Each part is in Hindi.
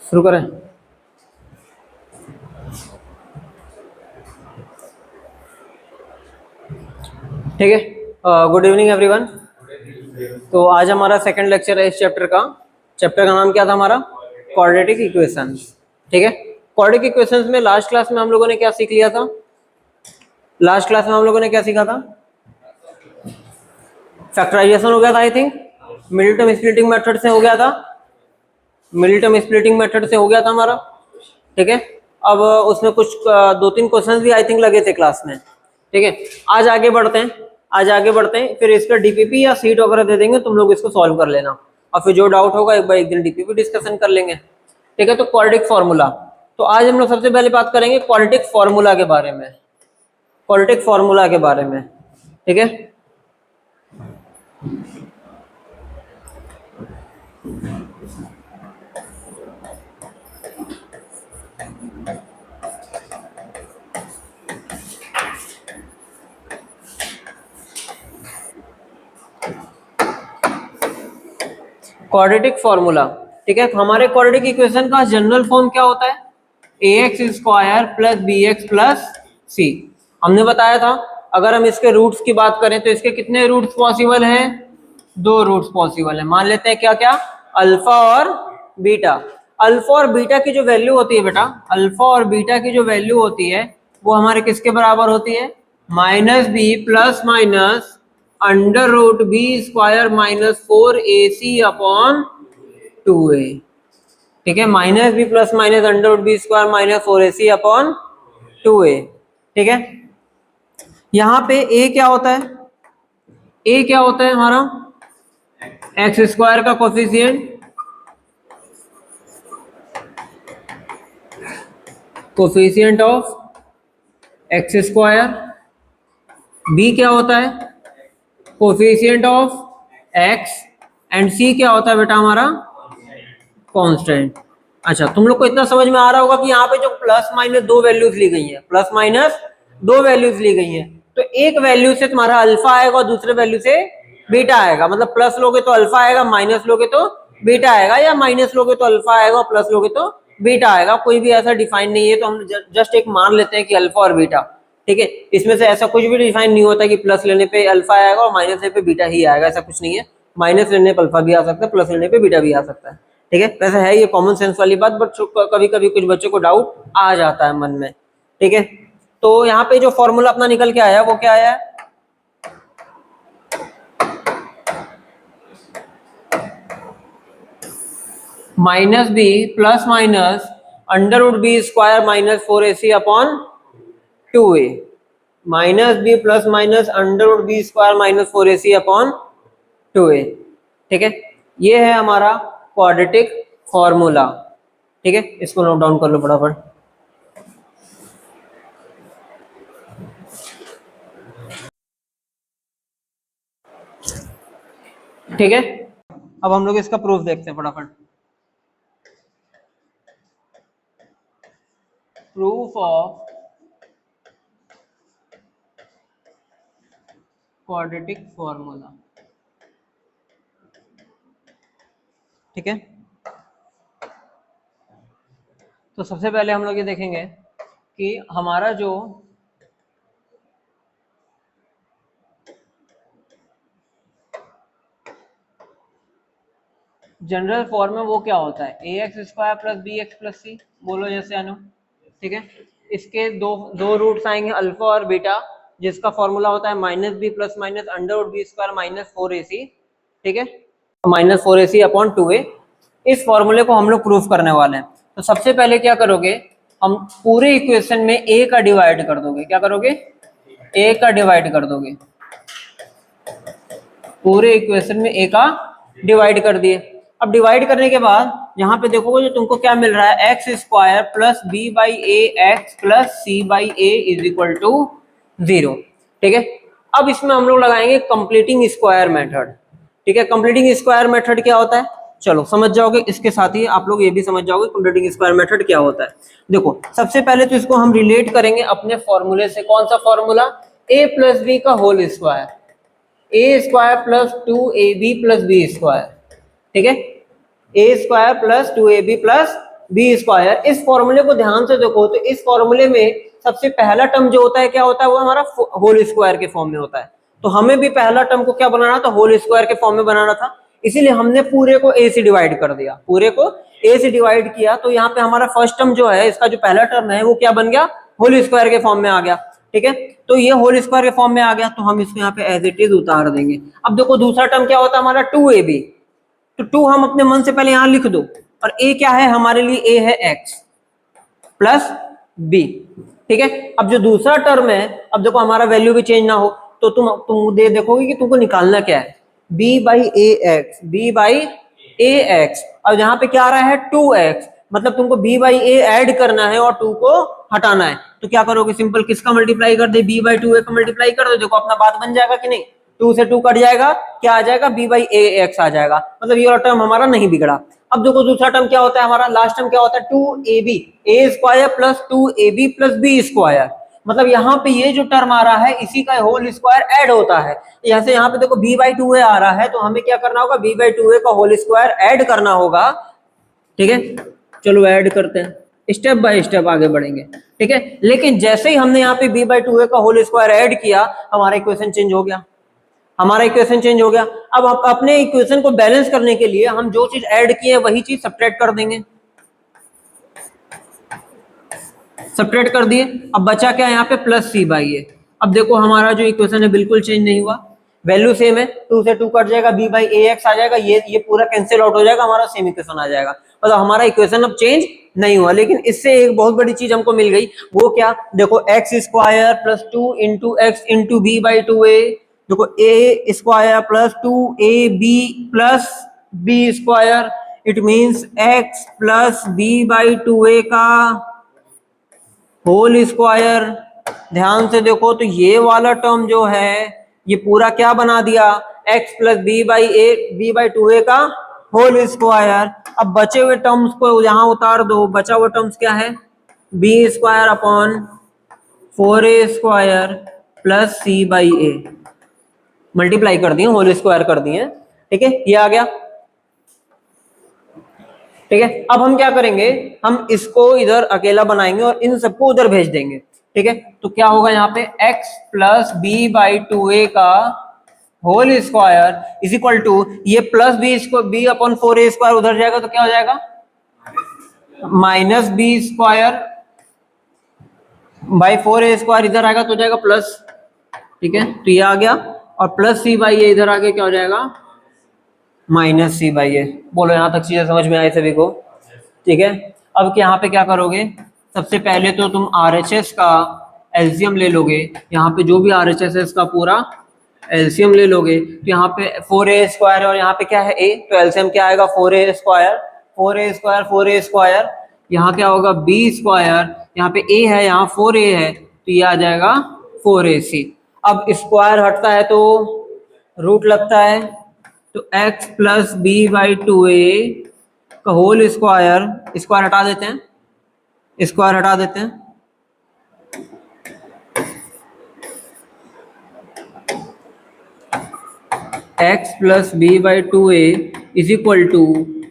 शुरू करें। ठीक है, गुड इवनिंग एवरीवन। तो आज हमारा सेकंड लेक्चर है इस चैप्टर का। चैप्टर का नाम क्या था हमारा? Quadratic equations. ठीक है, क्वाड्रेटिक इक्वेशंस में लास्ट क्लास में हम लोगों ने क्या सीख लिया था? लास्ट क्लास में हम लोगों ने क्या सीखा था? फैक्टराइजेशन हो गया था I think, middle term splitting method से हो गया था, मिडिल टर्म स्प्लिटिंग मेथड से हो गया था हमारा। ठीक है, अब उसमें कुछ 2-3 क्वेश्चंस भी आई थिंक लगे थे क्लास में। ठीक है, आज आगे बढ़ते हैं, फिर इसका डीपीपी या सीट वगैरह दे देंगे, तुम लोग इसको सॉल्व कर लेना और फिर जो डाउट होगा एक दिन डीपीपी डिस्कशन कर लेंगे। ठीक है, तो क्वाड्रेटिक फॉर्मूला, तो आज हम लोग सबसे पहले बात करेंगे क्वाड्रेटिक फॉर्मूला के बारे में, क्वाड्रेटिक फॉर्मूला के बारे में। ठीक है, क्वाड्रेटिक फॉर्मूला। ठीक है, हमारे क्वाड्रेटिक इक्वेशन का जनरल फॉर्म क्या होता है? ax square plus bx plus c। हमने बताया था अगर हम इसके रूट्स की बात करें तो इसके कितने रूट्स पॉसिबल हैं? 2 रूट्स पॉसिबल है। मान लेते हैं क्या क्या? अल्फा और बीटा। अल्फा और बीटा की जो वैल्यू होती है बेटा, अल्फा और बीटा की जो वैल्यू होती है वो हमारे किसके बराबर होती है? Minus B plus minus under root B square minus 4ac upon 2a। ठीक है, minus B plus minus under root B square minus 4ac upon 2a। ठीक है, यहां पे a क्या होता है? a क्या होता है हमारा? एक्स स्क्वायर का coefficient, coefficient of x square. b क्या होता है? Coefficient of x. And c क्या होता है बेटा हमारा? कांस्टेंट। अच्छा, तुम लोग को इतना समझ में आ रहा होगा कि यहाँ पे जो प्लस माइनस 2 वैल्यूज ली गई है, प्लस माइनस 2 वैल्यूज ली गई है, तो एक वैल्यू से तुम्हारा अल्फा आएगा और दूसरे वैल्यू से बीटा आएगा। मतलब प्लस लोगे तो अल्फा आएगा, माइनस लोगे तो बीटा आएगा, या माइनस लोगे तो अल्फा आएगा और प्लस लोगे तो बीटा आएगा। कोई भी ऐसा डिफाइन नहीं है, तो हम जस्ट एक मान लेते हैं कि अल्फा और बीटा। ठीक है, इसमें से ऐसा कुछ भी डिफाइन नहीं होता कि प्लस लेने पे अल्फा आएगा और माइनस लेने पे बीटा ही आएगा, ऐसा कुछ नहीं है। माइनस लेने पे अल्फा भी आ सकता है, प्लस लेने पे बीटा भी आ सकता है। ठीक है, वैसे है ये कॉमन सेंस वाली बात, बट कभी कभी कुछ बच्चों को डाउट आ जाता है मन में। ठीक है, तो यहाँ पे जो फॉर्मूला अपना निकल के आया वो क्या आया है? Minus B plus minus under root B square minus 4ac upon 2a। Minus B plus minus under root B square minus 4ac upon 2a। ठीक है, ये है हमारा क्वाड्रेटिक फॉर्मूला। ठीक है, इसको नोट डाउन कर लो फटाफट। ठीक है, अब हम लोग इसका प्रूफ देखते हैं फटाफट। Proof of quadratic formula. ठीक है, तो सबसे पहले हम लोग ये देखेंगे कि हमारा जो जनरल फॉर्म है वो क्या होता है? ax square plus bx plus c। बोलो जैसे अनु। ठीक है, इसके दो रूट्स आएंगे अल्फा और बीटा, जिसका फॉर्मूला होता है minus B plus minus under root B square minus 4ac। ठीक है, माइनस 4ac अपॉन 2a। इस फॉर्मूले को हम लोग प्रूफ करने वाले हैं। तो सबसे पहले क्या करोगे, हम पूरे इक्वेशन में a का डिवाइड कर दोगे। क्या करोगे? a का डिवाइड कर दोगे। पूरे इक्वेशन में a का डिवाइड कर दिए। अब डिवाइड करने के बाद यहाँ पे देखोगे जो तुमको क्या मिल रहा है, x square plus B by A x plus C by A is equal to 0। ठीक है, अब इसमें हम लोग लगाएंगे कंप्लीटिंग स्क्वायर मेथड। ठीक है, कंप्लीटिंग स्क्वायर मेथड क्या होता है? चलो समझ जाओगे, इसके साथ ही आप लोग ये भी समझ जाओगे कंप्लीटिंग स्क्वायर मेथड क्या होता है। देखो, सबसे पहले तो इसको हम रिलेट करेंगे अपने फॉर्मूले से। कौन सा फॉर्मूला? a प्लस बी का whole square. A square plus 2ab plus B square, ठीक है, a square plus 2ab plus B square. इस फॉर्मूले को ध्यान से देखो तो इस फॉर्मूले में सबसे पहला टर्म जो होता है क्या होता है, वो हमारा होल स्क्वायर के फॉर्म में होता है। तो हमें भी पहला टर्म को क्या बनाना था, होल स्क्वायर के फॉर्म में बनाना था, इसीलिए हमने पूरे को ए से डिवाइड कर दिया, पूरे को ए से डिवाइड किया। तो यहाँ पे हमारा फर्स्ट टर्म जो है, इसका जो पहला टर्म है वो क्या बन गया, होल स्क्वायर के फॉर्म में आ गया, ठीक है। तो ये होल स्क्वायर के फॉर्म में आ गया, तो हम इसको यहाँ पे एज इट इज उतार देंगे। अब देखो दूसरा टर्म क्या होता है हमारा 2ab, तो 2 हम अपने मन से पहले यहाँ लिख दो, और a क्या है हमारे लिए, a है x प्लस b, ठीक है। अब जो दूसरा टर्म है, अब देखो हमारा वैल्यू भी चेंज ना हो, तो तुम देखोगे कि तुमको निकालना क्या है, b by A x, b by A x. अब यहाँ पे क्या आ रहा है 2x, मतलब तुमको b बाई ए ऐड करना है और 2 को हटाना है। तो क्या करोगे, सिंपल किसका मल्टीप्लाई कर दे, b बाई 2a का मल्टीप्लाई कर दो, देखो अपना बात बन जाएगा कि नहीं, 2 से 2 कट जाएगा, क्या आ जाएगा, b बाई ए एक्स आ जाएगा, मतलब ये टर्म हमारा नहीं बिगड़ा। अब देखो दूसरा टर्म क्या होता है हमारा, लास्ट टर्म क्या होता है 2ab, a square plus 2ab plus B square, मतलब यहाँ पे ये जो टर्म आ रहा है इसी का होल स्क्वायर ऐड होता है। यहाँ से यहाँ पे देखो b बाई 2a आ रहा है, तो हमें क्या करना होगा, b बाई 2a का होल स्क्वायर ऐड करना होगा, ठीक है। चलो ऐड करते हैं, स्टेप बाय स्टेप आगे बढ़ेंगे, ठीक है। लेकिन जैसे ही हमने यहाँ पे b बाई 2a का होल स्क्वायर ऐड किया, हमारा इक्वेशन चेंज हो गया, हमारा इक्वेशन चेंज हो गया। अब अपने इक्वेशन को बैलेंस करने के लिए हम जो चीज ऐड की है वही चीज सब्ट्रैक्ट कर देंगे, सब्ट्रैक्ट कर दिए। अब बचा क्या यहाँ पे, प्लस सी बाई ए। अब देखो हमारा जो इक्वेशन है बिल्कुल चेंज नहीं हुआ, वैल्यू सेम है, 2 से 2 कट जाएगा, b बाई ए एक्स आ जाएगा, ये पूरा कैंसिल आउट हो जाएगा, हमारा सेम इक्वेशन आ जाएगा, मतलब हमारा इक्वेशन अब चेंज नहीं हुआ। लेकिन इससे एक बहुत बड़ी चीज हमको मिल गई, वो क्या, देखो x square plus 2 into x into b by 2a, देखो a square plus 2ab plus B square, it means x plus B by 2a का होल स्क्वायर। ध्यान से देखो तो ये वाला टर्म जो है ये पूरा क्या बना दिया, x plus B by 2a का होल स्क्वायर। अब बचे हुए टर्म्स को यहां उतार दो, बचा हुआ टर्म्स क्या है, B square upon 4a square plus C by A, multiply कर दिए, होल स्क्वायर कर दिए, ठीक है, ये आ गया, ठीक है। अब हम क्या करेंगे, हम इसको इधर अकेला बनाएंगे और इन सबको उधर भेज देंगे, ठीक है। तो क्या होगा यहाँ पे, x plus B by 2a का whole square is equal to, ये plus b upon 4a square उधर जाएगा तो क्या हो जाएगा, minus b square by 4a square इधर आएगा तो हो जाएगा प्लस, ठीक है। तो ये आ गया, और प्लस सी बाई ए इधर आगे क्या हो जाएगा, माइनस सी बाई ए। बोलो यहाँ तक चीजें समझ में आई सभी को, ठीक है। अब यहाँ पे क्या करोगे, सबसे पहले तो तुम RHS का एलसीएम ले लोगे, यहाँ पे जो भी RHS है इसका पूरा एलसीएम ले लोगे। तो यहाँ पे 4a स्क्वायर और यहाँ पे क्या है a, तो एलसीएम क्या आएगा 4a square, 4a square 4a square, यहाँ क्या होगा b स्क्वायर, यहाँ पे a है यहाँ 4a है, तो ये आ जाएगा 4ac। अब स्क्वायर हटता है तो रूट लगता है, तो x plus B by 2a का होल स्क्वायर, स्क्वायर हटा देते हैं, स्क्वायर हटा देते हैं, x plus B by 2a is equal to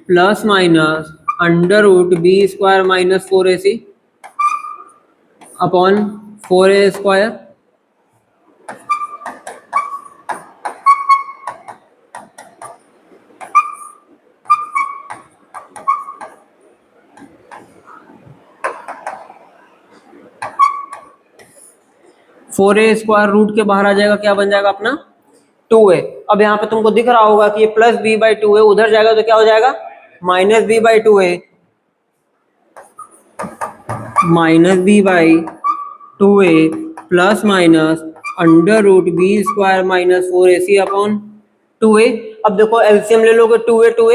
plus minus under root B square minus 4ac upon 4a square. Four A square root के बाहर आ जाएगा, क्या बन जाएगा अपना 2a। अब यहाँ पे तुमको दिख रहा होगा कि ये प्लस बी बाई 2a उधर जाएगा तो क्या हो जाएगा, minus B by 2a, minus B by 2a plus minus under root B square minus 4ac upon 2a। अब देखो एलसीएम ले लोगे 2a तो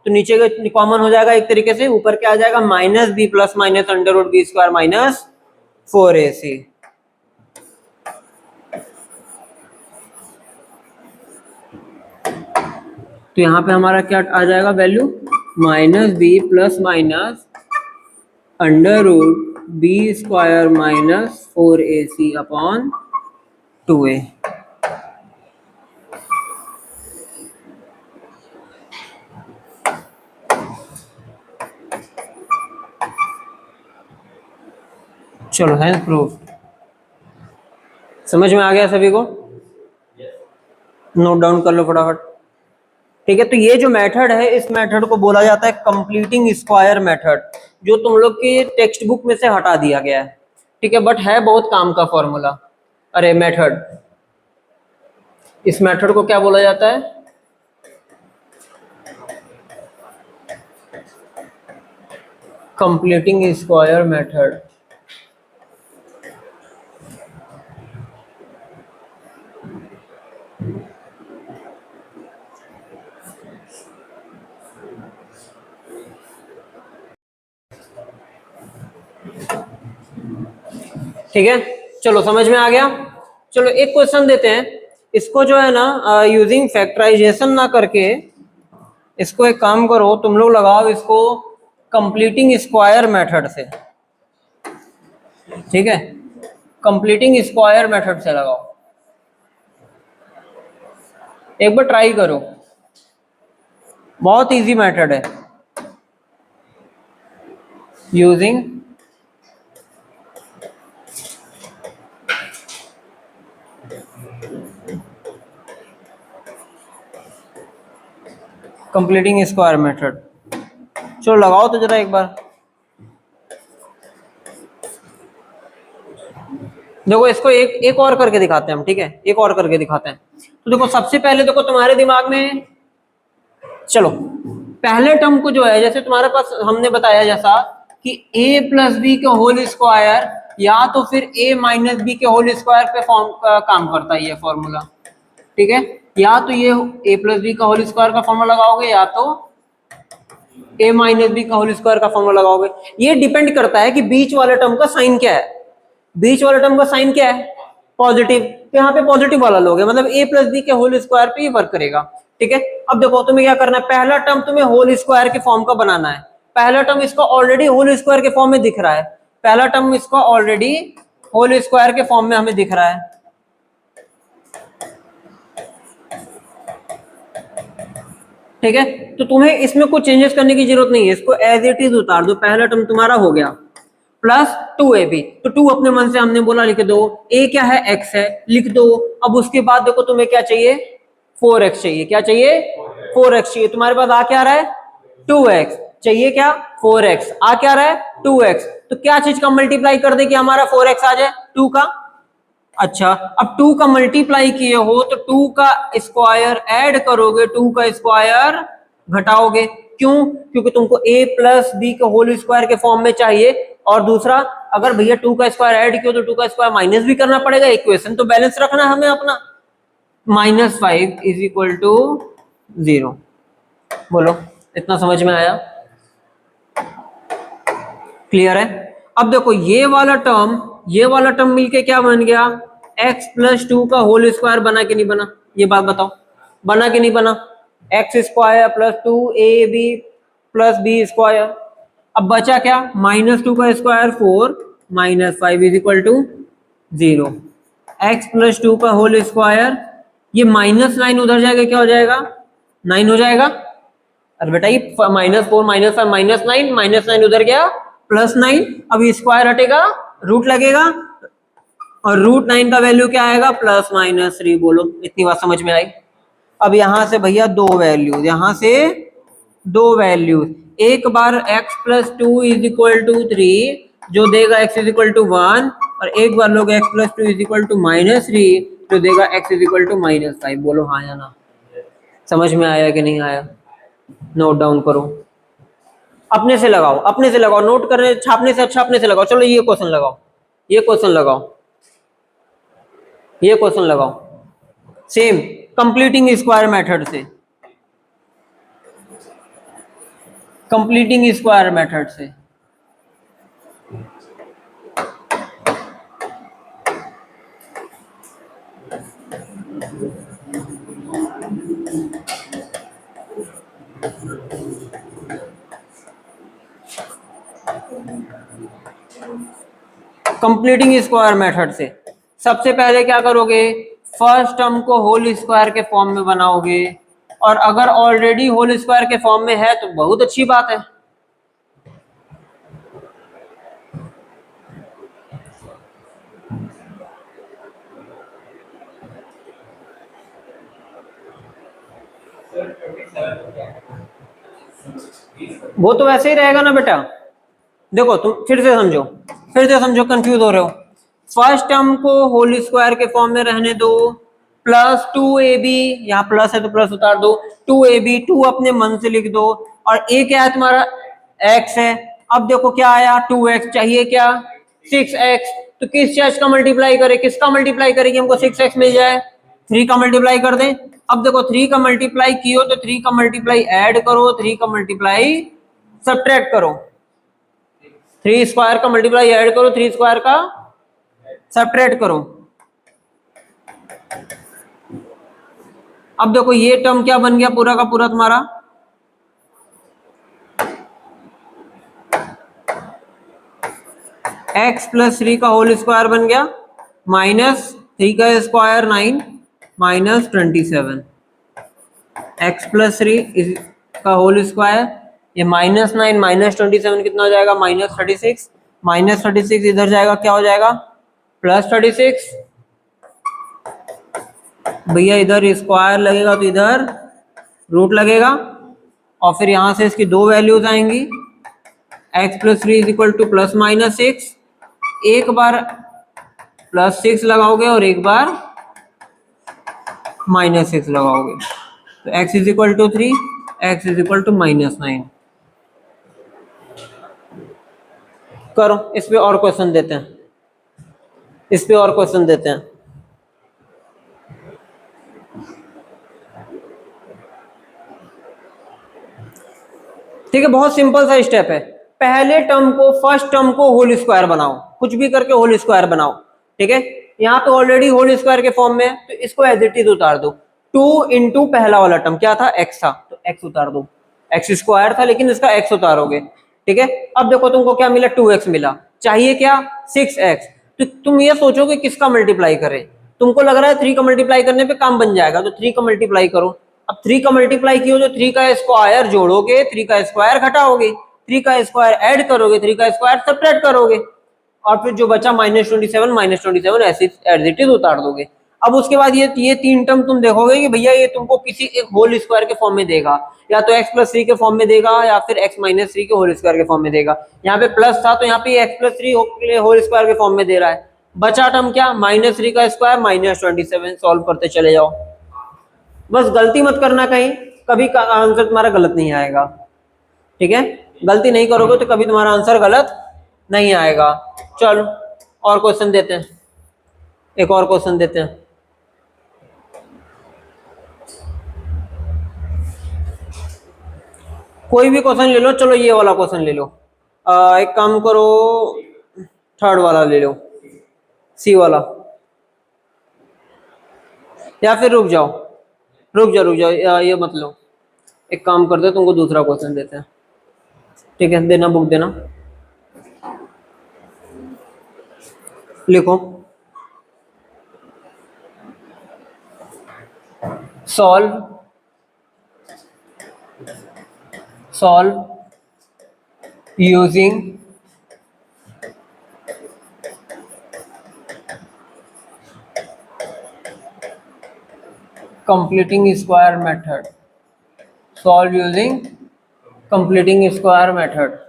नीचे का कॉमन हो जाएगा एक तरीके से, ऊपर क्या आ जाएगा minus B plus minus under root B square minus 4ac। तो यहाँ पे हमारा क्या आ जाएगा value, minus B plus minus under root B square minus 4ac upon 2a। चलो है प्रूफ। समझ में आ गया सभी को? नोट डाउन कर लो फटाफट। ठीक है, तो ये जो मेथड है, इस मेथड को बोला जाता है कंप्लीटिंग स्क्वायर मेथड, जो तुम लोग की टेक्स्ट बुक में से हटा दिया गया है। ठीक है, बट है बहुत काम का फॉर्मूला, अरे मेथड। इस मेथड को क्या बोला जाता है? Completing square method. ठीक है, चलो समझ में आ गया। चलो एक क्वेश्चन देते हैं, इसको जो है ना यूजिंग फैक्टराइजेशन ना करके, इसको एक काम करो, तुम लोग लगाओ इसको कंप्लीटिंग स्क्वायर मेथड से। ठीक है, कंप्लीटिंग स्क्वायर मेथड से लगाओ, एक बार ट्राई करो, बहुत इजी मेथड है। Using completing square method. चलो लगाओ तो जरा एक बार। देखो इसको एक और करके दिखाते हैं हम। ठीक है, एक और करके दिखाते हैं। तो देखो सबसे पहले देखो तुम्हारे दिमाग में, चलो पहले टर्म को जो है, जैसे तुम्हारे पास हमने बताया जैसा कि a प्लस बी के होल स्क्वायर या तो फिर a माइनस बी के होल स्क्वायर पे फॉर्म का काम करता है ये फॉर्मूला। ठीक है, या तो ये a प्लस बी का होल स्क्वायर का फॉर्मूला लगाओगे, या तो a माइनस बी का होल स्क्वायर का फॉर्मूला लगाओगे। ये डिपेंड करता है कि बीच वाले टर्म का साइन क्या है। बीच वाले टर्म का साइन क्या है? पॉजिटिव। तो यहाँ पे पॉजिटिव वाला लोगे, मतलब a प्लस बी के होल स्क्वायर पे ही वर्क करेगा। ठीक है, अब देखो तुम्हें क्या करना है, पहला टर्म तुम्हें होल स्क्वायर के फॉर्म का बनाना है। पहला टर्म इसका ऑलरेडी होल स्क्वायर के फॉर्म में दिख रहा है, पहला टर्म इसका ऑलरेडी होल स्क्वायर के फॉर्म में हमें दिख रहा है। ठीक है, तो तुम्हें इसमें कुछ चेंजेस करने की जरूरत नहीं है, इसको एज इट इज उतार दो। पहला टर्म तुम्हारा हो गया प्लस 2ab, तो 2 अपने मन से हमने बोला लिख दो, a क्या है? x है, लिख दो। अब उसके बाद देखो तुम्हें क्या चाहिए? 4x चाहिए। क्या चाहिए? 4x चाहिए। तुम्हारे पास आ क्या रहा है? 2x चाहिए। क्या? 4x आ क्या रहा है? 2x। तो क्या चीज का मल्टीप्लाई कर दे कि हमारा 4x आ जाए? 2 का। अच्छा, अब 2 का मल्टीप्लाई किए हो तो 2 का स्क्वायर ऐड करोगे, 2 का स्क्वायर घटाओगे। क्यों? क्योंकि तुमको a प्लस बी के होल स्क्वायर के फॉर्म में चाहिए। और दूसरा, अगर भैया 2 का स्क्वायर ऐड किया तो 2 का स्क्वायर माइनस भी करना पड़ेगा, इक्वेशन तो बैलेंस रखना है हमें अपना। -5 इज इक्वल टू 0। बोलो इतना समझ में आया? क्लियर है? अब देखो ये वाला टर्म मिलके क्या बन गया? x प्लस 2 का होल स्क्वायर बना कि नहीं बना? ये बात बताओ, बना कि नहीं बना? X square plus 2ab plus B square. अब बचा क्या? -2 का square 4, -5 is equal to 0। X plus 2 का होल स्क्वायर, ये -9 उधर जाएगा, क्या हो जाएगा? 9 हो जाएगा। अरे बेटा ये -4 -5 -9, -9 उधर गया, +9। अब स्क्वायर हटेगा, रूट लगेगा, और √9 का वैल्यू क्या आएगा? +-3। बोलो इतनी बात समझ में आई? अब यहां से भैया दो वैल्यूज, यहां से दो वैल्यूज, एक बार x प्लस 2 इज इक्वल टू 3 जो देगा x इज इक्वल टू 1, और एक बार लोग x प्लस 2 इज इक्वल टू -3 जो देगा x इज इक्वल टू -5। बोलो हाँ या ना? समझ में आया कि नहीं आया? नोट डाउन करो, अपने से लगाओ, अपने से लगाओ, नोट करने छापने से अच्छा अपने से लगाओ। चलो ये क्वेश्चन लगाओ, ये क्वेश्चन लगाओ, ये क्वेश्चन लगाओ, सेम कंप्लीटिंग स्क्वायर मेथड से, कंप्लीटिंग स्क्वायर मेथड से। कंप्लीटिंग स्क्वायर मेथड से सबसे पहले क्या करोगे? फर्स्ट टर्म को होल स्क्वायर के फॉर्म में बनाओगे, और अगर ऑलरेडी होल स्क्वायर के फॉर्म में है तो बहुत अच्छी बात है। वो तो वैसे ही रहेगा ना बेटा। देखो तुम फिर से समझो, कंफ्यूज हो रहे हो। फर्स्ट टर्म को होल स्क्वायर के फॉर्म में रहने दो, प्लस 2ab, यहाँ प्लस है तो प्लस उतार दो, 2ab, 2 अपने मन से लिख दो, और a क्या है तुम्हारा, x है। अब देखो क्या आया, 2x चाहिए क्या, 6x, तो किस चीज का मल्टीप्लाई करे, किसका मल्टीप्लाई करेगी हमको 6x मिल जाए, 3 का मल्टीप्लाई कर दें। अब देखो 3 का मल्टीप्लाई कियो तो 3 का मल्टीप्लाई ऐड करो, 3 का मल्टीप्लाई सब्ट्रैक्ट करो, 3 स्क्वायर का मल्टीप्लाई ऐड करो, 3 स्क्वायर का सब्ट्रैक्ट करो। अब देखो ये टर्म क्या बन गया, पूरा का पूरा तुम्हारा x प्लस 3 का होल स्क्वायर बन गया, माइनस 3 का स्क्वायर 9 माइनस 27, x प्लस 3 का होल स्क्वायर, ये माइनस 9 माइनस 27 कितना हो जाएगा, माइनस 36, माइनस 36 इधर जाएगा क्या हो जाएगा, प्लस 36। भैया इधर स्क्वायर लगेगा तो इधर रूट लगेगा, और फिर यहां से इसकी दो वैल्यूज आएंगी, x plus 3 is equal to plus minus 6, एक बार प्लस 6 लगाओगे और एक बार माइनस 6 लगाओगे, तो x is equal to 3, x is equal to minus 9। करो इस पे और क्वेश्चन देते हैं, इस पे और क्वेश्चन देते हैं। ठीक है, बहुत सिंपल सा स्टेप है। पहले टर्म को, फर्स्ट टर्म को होल स्क्वायर बनाओ, कुछ भी करके होल स्क्वायर बनाओ। ठीक है, यहाँ पे ऑलरेडी होल स्क्वायर के फॉर्म में है तो इसको एज इट इज उतार दो। 2 इंटू पहला वाला टर्म क्या था, x था, तो x उतार दो, x स्क्वायर था लेकिन इसका x उतारोगे। ठीक है, अब देखो तुमको क्या मिला, 2x मिला, चाहिए क्या 6x, तो तुम ये सोचोगे किसका मल्टीप्लाई करें, तुमको लग रहा है 3 का मल्टीप्लाई करने पे काम बन जाएगा, तो 3 का मल्टीप्लाई करो। अब 3 का मल्टीप्लाई किया तो 3 का स्क्वायर जोड़ोगे, 3 का स्क्वायर घटाओगे, 3 का स्क्वायर ऐड करोगे, 3 का स्क्वायर सब्ट्रैक्ट करोगे, और फिर जो बचा माइनस 27 ऐसे एज इट इज उतार दोगे। अब उसके बाद ये तीन टर्म तुम देखोगे कि भैया ये तुमको किसी एक होल स्क्वायर के फॉर्म में देगा, या तो x प्लस 3 के फॉर्म में देगा या फिर x माइनस 3 के होल स्क्वायर के फॉर्म में देगा। यहाँ पे प्लस था तो यहाँ पे x प्लस 3 होल स्क्वायर के फॉर्म में दे रहा है। बचा टर्म क्या, माइनस 3 का स्क्वायर माइनस 27, सॉल्व करते चले जाओ, बस गलती मत करना कहीं, कभी का आंसर तुम्हारा गलत नहीं आएगा। ठीक है, गलती नहीं करोगे तो कभी तुम्हारा आंसर गलत नहीं आएगा। चलो और क्वेश्चन देते हैं, एक और क्वेश्चन देते हैं। कोई भी क्वेश्चन ले लो, चलो ये वाला क्वेश्चन ले लो, एक काम करो, थर्ड वाला ले लो, सी वाला, या फिर रुक जाओ, ये मत लो, एक काम करते तुमको दूसरा क्वेश्चन देते हैं। ठीक है, देना, बुक देना, लिखो, solve using completing square method, solve using completing square method।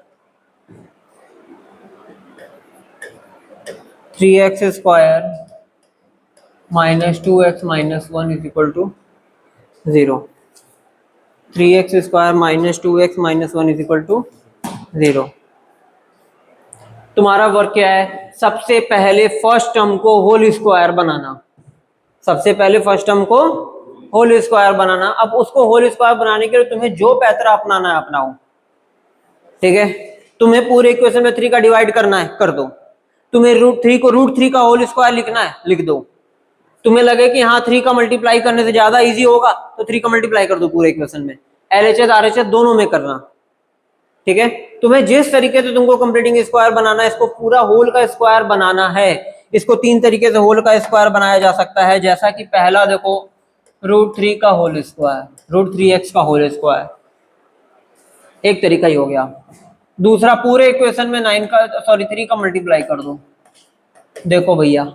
3x square minus 2x minus 1 is equal to 0। 3x square minus 2x minus 1 is equal to 0। तुम्हारा वर्क क्या है, सबसे पहले फर्स्ट टर्म को होल स्क्वायर बनाना, सबसे पहले फर्स्ट टर्म को होल स्क्वायर बनाना। अब उसको होल स्क्वायर बनाने के लिए तुम्हें जो पैतरा अपनाना है अपनाओ। ठीक है, तुम्हें पूरे इक्वेशन में 3 का डिवाइड करना है, कर दो। तुम्हें √3 को √3 का होल स्क्वायर लिखना है, लिख दो। तुम्हें लगे कि हाँ 3 का मल्टीप्लाई करने से ज्यादा इजी होगा तो 3 का मल्टीप्लाई कर दो पूरे इक्वेशन में, LHS RHS दोनों में करना। ठीक है, तुम्हें जिस तरीके से तुमको कंप्लीटिंग स्क्वायर बनाना है, इसको पूरा होल का स्क्वायर बनाना है। इसको 3 तरीके से होल का स्क्वायर बनाया जा सकता है, जैसा कि पहला देखो √3 का होल स्क्वायर, √3x का होल स्क्वायर, एक तरीका ही हो गया। दूसरा पूरे इक्वेशन में 3 का मल्टीप्लाई कर दो। देखो भैया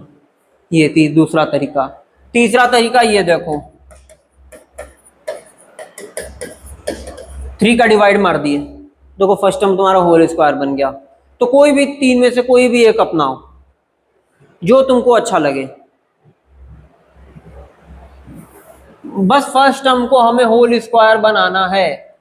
ये दूसरा तरीका। तीसरा तरीका ये देखो, 3 का डिवाइड मार दिए, देखो फर्स्ट टर्म तुम्हारा होल स्क्वायर बन गया। तो कोई भी तीन में से कोई भी एक अपनाओ जो तुमको अच्छा लगे, बस फर्स्ट टर्म को हमें होल स्क्वायर बनाना है।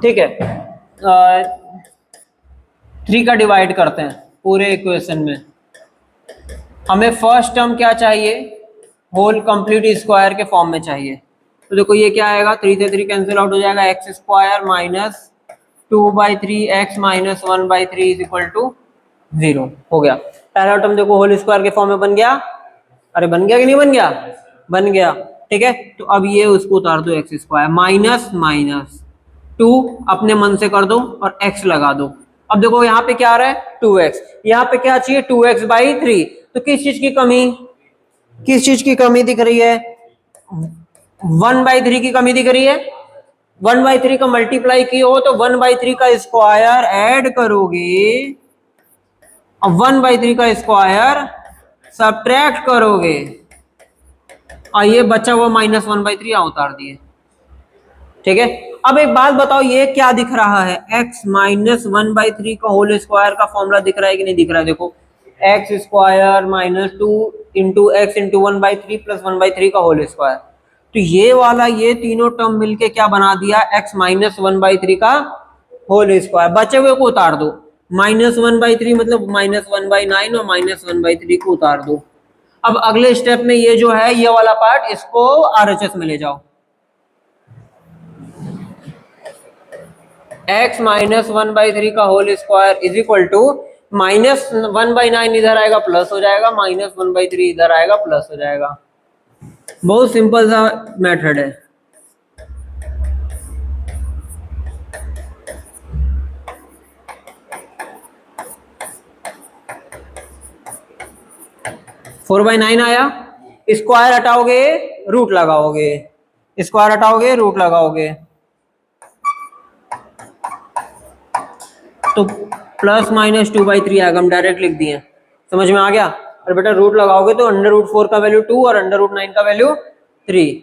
ठीक है, 3 का डिवाइड करते हैं पूरे इक्वेशन में। हमें फर्स्ट टर्म क्या चाहिए, होल कंप्लीट स्क्वायर के फॉर्म में चाहिए। तो देखो ये क्या आएगा, 3 से 3 कैंसिल आउट हो जाएगा, x square minus 2/3 x minus 1/3 is equal to 0 हो गया। पहला टर्म देखो होल स्क्वायर के फॉर्म में बन गया, अरे बन गया कि नहीं बन गया, बन गया। ठीक है, तो अब ये उसको उतार दो, एक्स स्क्वायर माइनस माइनस 2 अपने मन से कर दो और x लगा दो। अब देखो यहाँ पे क्या आ रहा है 2x, यहाँ पे क्या चाहिए 2x/3। तो किस चीज की कमी, किस चीज की कमी दिख रही है, 1/3 की कमी दिख रही है। 1/3 का मल्टीप्लाई किए हो तो 1/3 का स्क्वायर ऐड करोगे, अब 1/3 का स्क्वायर सब्ट्रैक्ट करोगे, और ये बचा हुआ -1/3 यहाँ उतार दिए। ठीक है, अब एक बात बताओ, ये क्या दिख रहा है, x माइनस 1/3 का होल स्क्वायर का फॉर्मूला दिख रहा है कि नहीं दिख रहा है। देखो x square minus 2 into x into 1/3 plus 1/3 का होल स्क्वायर। तो ये वाला ये तीनों टर्म मिलके क्या बना दिया, x माइनस 1/3 का होल स्क्वायर। बचे हुए को उतार दो, -1/3 मतलब -1/9 और -1/3 को उतार दो। अब अगले स्टेप में ये जो है ये वाला पार्ट इसको आरएचएस में ले जाओ, x माइनस 1/3 का whole square is equal to -1/9 इधर आएगा प्लस हो जाएगा, -1/3 इधर आएगा प्लस हो जाएगा। बहुत सिंपल सा मेथड है। फोर बाई नाइन आया, स्क्वायर हटाओगे रूट लगाओगे, स्क्वायर हटाओगे रूट लगाओगे, तो +-2/3 आएगा, हम डायरेक्ट लिख दिए, समझ में आ गया। और बेटा रूट लगाओगे तो √4 का वैल्यू 2 और √9 का वैल्यू 3।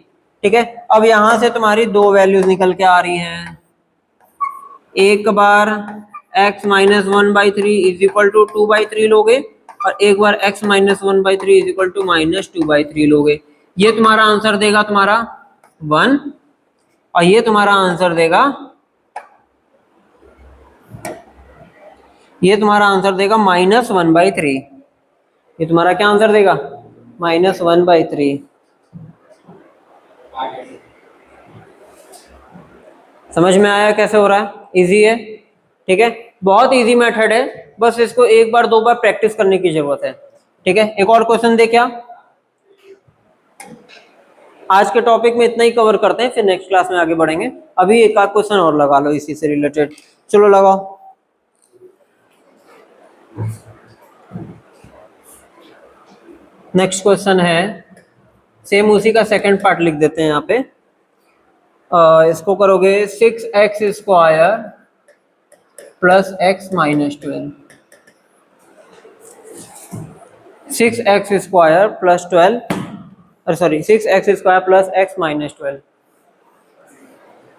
ठीक है, अब यहां से तुम्हारी दो वैल्यूज निकल के आ रही हैं, एक बार x minus 1/3 is equal to 2/3 लोगे, और एक बार x minus 1/3 is equal to -2/3 लोगे। ये तुम्हारा आंसर देगा तुम्हारा 1, और ये तुम्हारा आंसर देगा, ये तुम्हारा आंसर देगा -1/3। ये तुम्हारा क्या आंसर देगा, -1/3। समझ में आया कैसे हो रहा है, इजी है। ठीक है, बहुत इजी मेथड है, बस इसको एक बार दो बार प्रैक्टिस करने की जरूरत है। ठीक है, एक और क्वेश्चन दे क्या, आज के टॉपिक में इतना ही कवर करते हैं, फिर नेक्स्ट क्लास में आगे बढ़ेंगे। अभी एक आध क्वेश्चन और लगा लो इसी से रिलेटेड, चलो लगाओ। नेक्स्ट क्वेश्चन है, सेम उसी का सेकंड पार्ट लिख देते हैं यहाँ पे। इसको करोगे 6x² plus x minus 12, 6x² plus 12, अरे sorry 6x² plus x minus 12।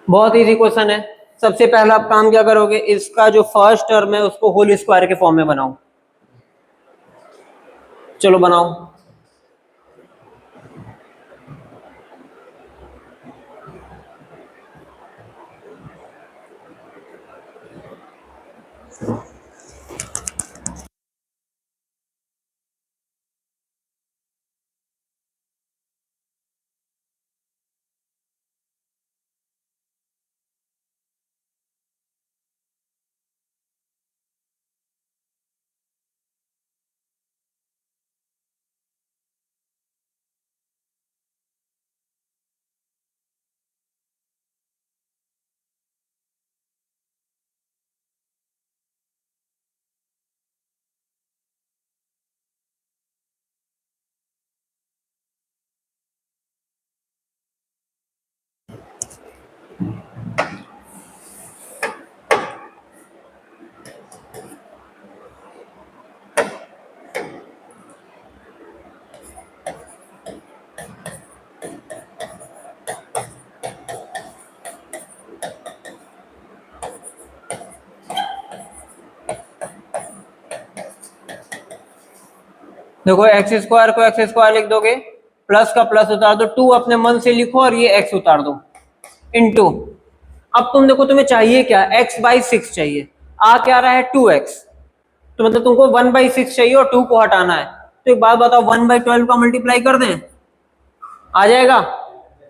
बहुत इजी क्वेश्चन है। सबसे पहला आप काम क्या करोगे, इसका जो फर्स्ट टर्म है उसको होल स्क्वायर के फॉर्म में बनाओ। चलो बनाओ। देखो एक्स स्क्वायर को एक्स स्क्वायर लिख दोगे, प्लस का प्लस उतार दो, 2 अपने मन से लिखो और ये एक्स उतार दो इनटू। अब तुम देखो तुम्हें चाहिए क्या, x/6 चाहिए, आ क्या रहा है 2x, तो मतलब तुमको 1/6 चाहिए और 2 को हटाना है। तो एक बात बताओ, 1/12 का मल्टीप्लाई कर दें, आ जाएगा।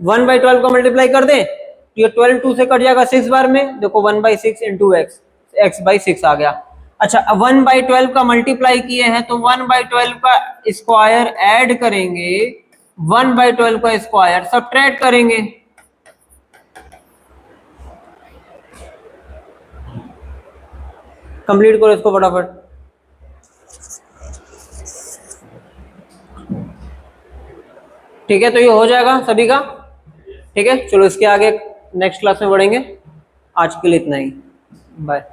1/12 का मल्टीप्लाई कर दें तो ये 12 2 से कट जाएगा 6 बार में, देखो 1/6 इंटू एक्स, x/6 आ गया। अच्छा 1/12 का मल्टीप्लाई किए हैं तो 1/12 का स्क्वायर ऐड करेंगे, 1/12 का स्क्वायर सब्ट्रैक्ट करेंगे। कंप्लीट करो इसको फटाफट। ठीक है, तो ये हो जाएगा सभी का। ठीक है, चलो इसके आगे नेक्स्ट क्लास में बढ़ेंगे। आज के लिए इतना ही, बाय।